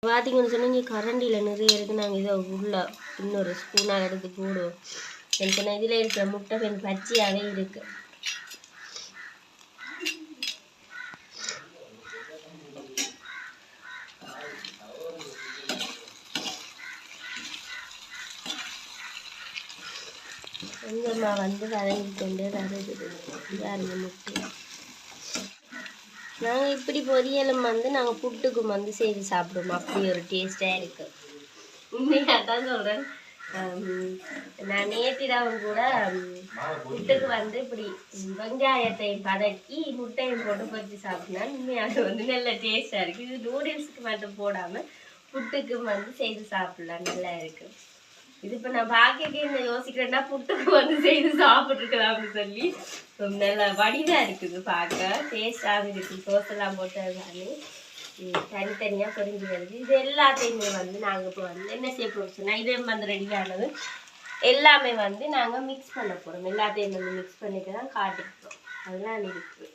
பார்த்தீங்கன்னு சொன்னால் இங்கே கரண்டியில் நிறைய இருக்குது. நாங்கள் இதை உள்ள இன்னொரு ஸ்பூனால் எடுத்து போடுவோம். எனக்கு சொன்னால் இதில் இருக்கிற முட்டை கொஞ்சம் பச்சையாகவே இருக்குது. கொஞ்சமாக வதங்கி கொண்டே வருது. பாருங்க முட்டை நாங்கள் இப்படி பொரியலும் நாங்கள் புட்டுக்கும் செய்து சாப்பிடுவோம். அப்படி ஒரு டேஸ்ட்டாக இருக்குது. உண்மையாக தான் சொல்கிறேன். நான் நேற்றிடாவும் கூட புட்டுக்கு இப்படி வெங்காயத்தை வதக்கி முட்டையும் போட்டு பொரிச்சு சாப்பிட்டேன். உண்மையாக நல்ல டேஸ்ட்டாக இருக்குது. இது நூடுல்ஸுக்கு மட்டும் போடாமல் புட்டுக்கு செய்து சாப்பிடலாம். நல்லா இருக்குது. இது இப்போ நான் பார்க்க இந்த யோசிக்கிறேன்னா புட்டுக்கு செய்து சாப்பிட்ருக்கலாம்னு சொல்லி நல்ல வடிவாக இருக்குது. பார்க்க டேஸ்டாகவும் இருக்குது. சோசெல்லாம் போட்டதுனாலே தனித்தனியாக பொரிஞ்சு வருது. இது எல்லாத்தையுமே நாங்கள் இப்போ என்ன செய்ய போகிறோம் சொன்னால் இதே ரெடியானது எல்லாமே நாங்கள் மிக்ஸ் பண்ண போகிறோம். எல்லாத்தையும் மிக்ஸ் பண்ணிட்டு தான் காட்டிக்கிறோம். அதெல்லாம் இருக்குது.